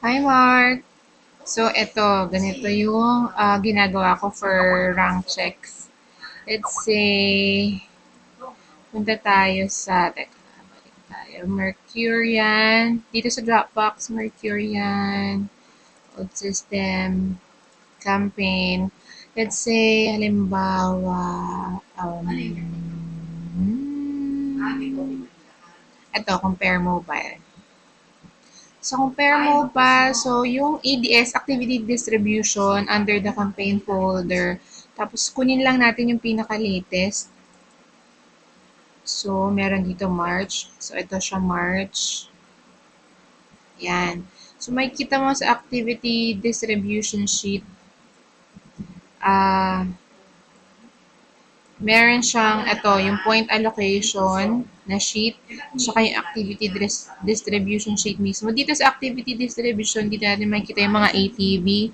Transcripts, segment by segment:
Hi, Mark. So, ganito yung ginagawa ko for rank checks. Let's say, punta tayo sa, balik tayo, Mercurian. Dito sa Dropbox, Mercurian, old system, campaign. Let's say, halimbawa, compare mobile. Sa Compare Mobile, so yung ADS, Activity Distribution, under the campaign folder. Tapos kunin lang natin yung pinaka-latest. So, meron dito March. So, ito siya March. Yan. So, makikita mo sa Activity Distribution Sheet, meron siyang yung point allocation na sheet, tsaka yung activity distribution sheet mismo. Dito sa activity distribution, dito natin makikita yung mga ATV.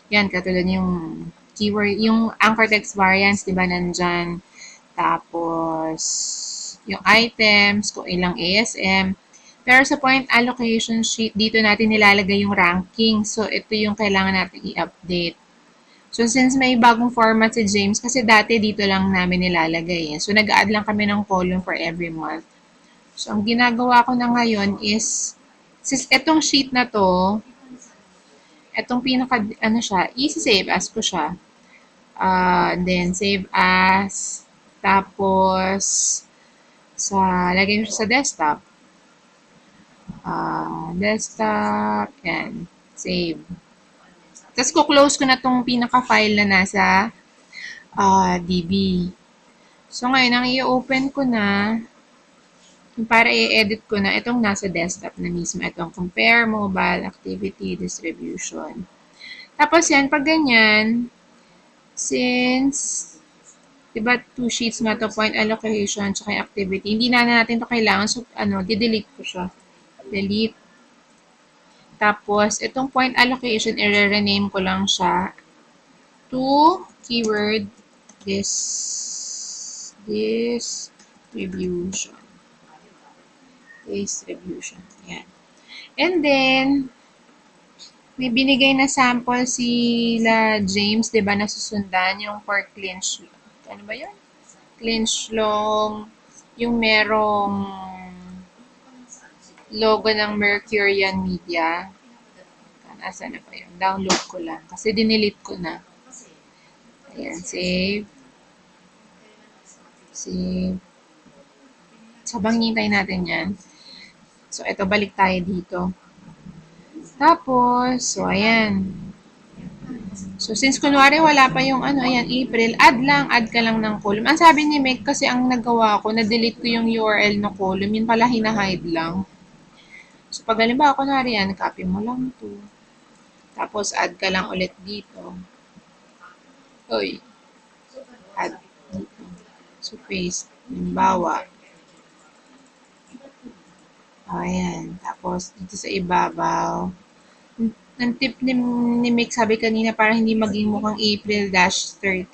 Yan, katulad yung keyword, yung anchor text variants, di ba, nandyan. Tapos, yung items, kung ilang ASM. Pero sa point allocation sheet, dito natin nilalagay yung ranking. So, ito yung kailangan natin i-update. So, since may bagong format si James, kasi dati dito lang namin nilalagay. So, nag-add lang kami ng column for every month. So, ang ginagawa ko na ngayon is, since etong sheet na to, etong i-save as ko siya. Then, save as, tapos, lagay ko siya sa desktop. Desktop, and save. Tapos, kuklose ko na tong pinaka-file na nasa DB. So, ngayon, ang i-open ko na, para i-edit ko na, itong nasa desktop na mismo. Itong Compare Mobile Activity Distribution. Tapos yan, pag ganyan, since, diba, 2 sheets na to, point allocation, tsaka activity, hindi na natin to kailangan. So, di-delete ko siya. Delete. Tapos, itong point allocation, i-rename ko lang siya to keyword distribution. Yan. And then, may binigay na sample sila James, di ba, nasusundan yung for clinch. Ano ba yun? Clinch long, yung merong logo ng Mercurian Media. Nasaan na pa yun? Download ko lang. Kasi dinelete ko na. Ayan, save. Save. Sabang hintay natin yan. So, ito, balik tayo dito. Tapos, so, ayan. So, since kunwari wala pa yung ayan, April, add ka lang ng column. Ang sabi ni Meg, kasi ang nagawa ko, na-delete ko yung URL ng column, yun pala hina-hide lang. So, pag halimbawa, kunwari yan, copy mo lang to. Tapos, add ka lang ulit dito. Oy. Add dito. So, paste. Halimbawa, ayan. Tapos, dito sa ibabaw. Ang tip ni Mick, sabi kanina, para hindi maging mukhang April-13.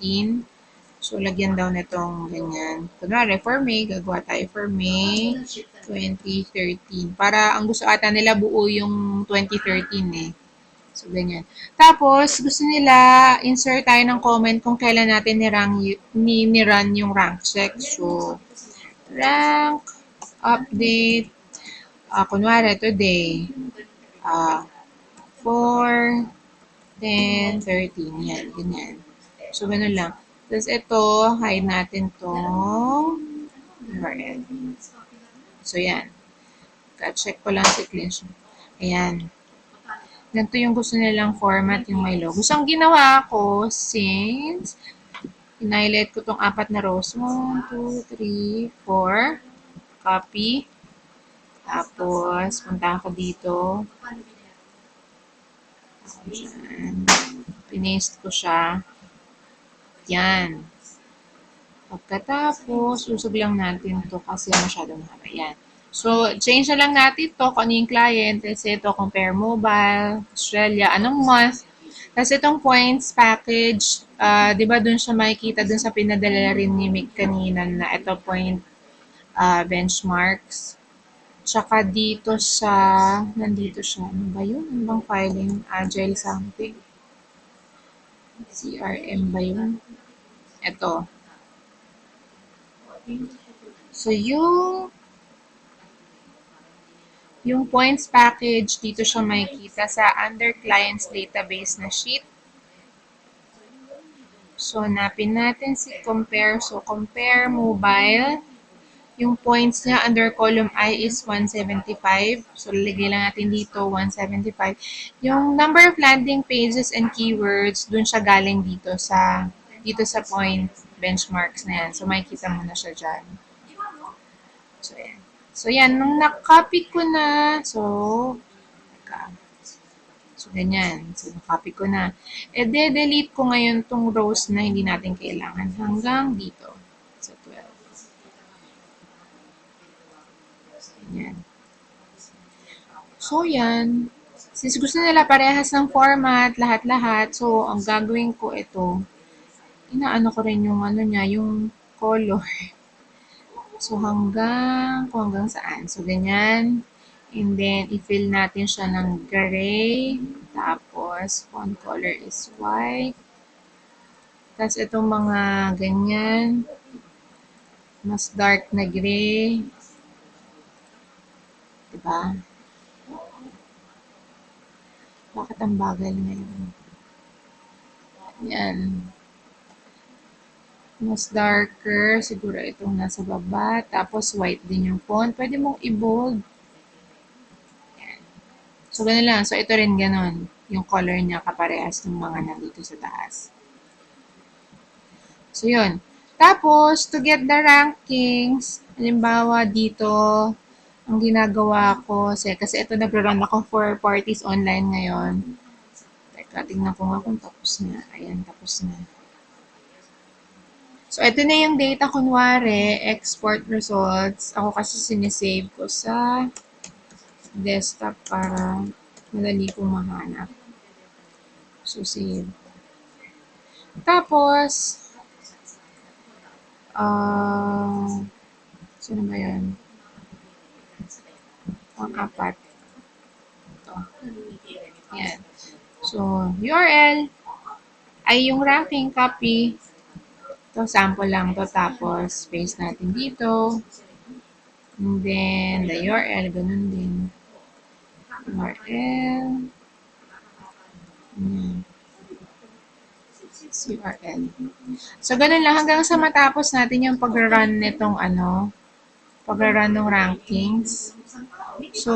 So, lagyan daw nitong ganyan. Kunwari, for May, gagawa tayo for May 2013. Para ang gusto ata nila buo yung 2013 eh. So, ganyan. Tapos, gusto nila insert tayo ng comment kung kailan natin ni-run yung rank check. So, rank update. Kunwari, today. 4, 10, 13. Yan, ganyan. So, ganun lang. Tapos, ito, hide natin tong URL. So, yan. Check ko lang si clinch. Ayan. Ganito yung gusto nilang format, yung may logo. So, ang ginawa ko, since in-highlight ko tong 4 na rows. 1, 2, 3, 4. Copy. Tapos, punta ako dito. Ayan. Pinaste ko siya. Yan. Pagkatapos, usog lang natin to kasi masyadong haba. Yan. So, change na lang natin to kung ano yung client. Kasi ito, Compare Mobile, Australia, anong month. Kasi itong points package, di ba dun siya makikita dun sa pinadala rin ni Mick kanina na ito point benchmarks. Tsaka dito sa, nandito siya. Ano ba yun? Ano bang filing? Agile something. CRM ba yun? Ito. So, yung points package, dito siya makikita sa under clients database na sheet. So, hanapin natin si compare. So, compare mobile. Yung points niya under column I is 175. So, lalagay lang natin dito, 175. Yung number of landing pages and keywords, dun siya galing dito sa point benchmarks na yan. So, makikita mo na siya dyan. So, yan. So, yan. Nung nakopy ko na, ganyan. So, nakopy ko na. De-delete ko ngayon tong rows na hindi natin kailangan hanggang dito. So, 12. Ganyan. So, yan. Since gusto nila parehas ng format, lahat-lahat, so, ang gagawin ko ito, inaano ko rin yung niya, yung color. So, kung hanggang saan. So, ganyan. And then, i-fill natin siya ng gray. Tapos, font color is white. Tapos, itong mga ganyan. Mas dark na gray. Diba? Bakit ang bagal ngayon? Yan. Mas darker. Siguro itong nasa baba. Tapos, white din yung font. Pwede mong i-bold. Yan. So, ganun lang. So, ito rin ganun. Yung color niya kaparehas ng mga nandito sa taas. So, yun. Tapos, to get the rankings, halimbawa dito, ang ginagawa ko, kasi ito nag-run ako for parties online ngayon. Teka, tingnan ko nga kung tapos na. Ayan, tapos na. So, ito na yung data, kunwari, export results. Ako kasi sinisave ko sa desktop para madali kong mahanap. So, save. Tapos, sino ba yun? Pang-apat. Ito. Yan. So, URL ay yung ranking copy. Ito, sample lang to. Tapos, paste natin dito. And then, the URL, ganun din. URL. Yan. URL. So, ganun lang. Hanggang sa matapos natin yung pag-run nitong pag-run ng rankings. So,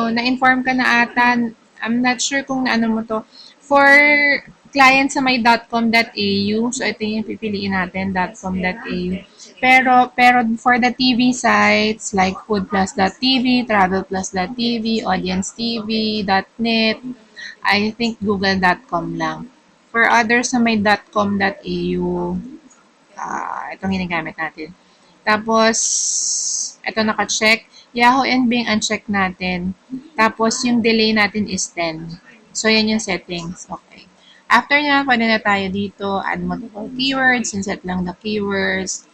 na-inform ka na ata. I'm not sure kung naano mo to. For client sa may .com.au, so ito yung pipiliin natin, .com.au. Pero for the TV sites like foodplus.tv, travelplus.tv, audience.tv.net, I think google.com lang. For others sa may .com.au, itong ginagamit natin. Tapos, ito naka-check. Yahoo and Bing uncheck natin. Tapos, yung delay natin is 10. So, yan yung settings. Okay. After nyan, pwede na tayo dito. Add multiple keywords. Inset lang the keywords.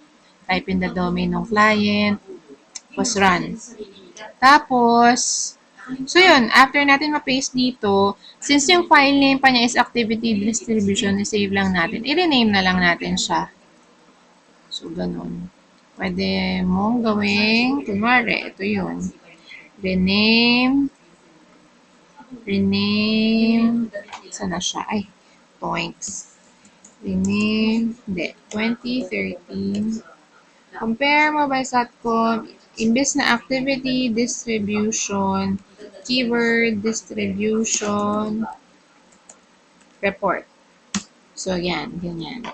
Type in the domain ng client. Tapos, run. Tapos, so yun. After natin ma-paste dito, since yung file name pa niya is activity distribution, i-save lang natin. I-rename na lang natin siya. So, ganun. Pwede mong gawing, kunwari, ito yun. Rename, sana siya? Ay, points. Rename, 2013. Compare mobiles.com, imbes na activity distribution, keyword distribution, report. So, yan, ganyan.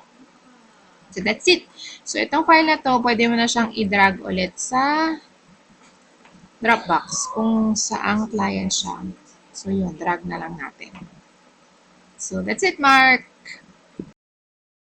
So, that's it. So, itong file na to, pwede mo na siyang i-drag ulit sa Dropbox kung saang client siya. So, yun, drag na lang natin. So, that's it, Mark.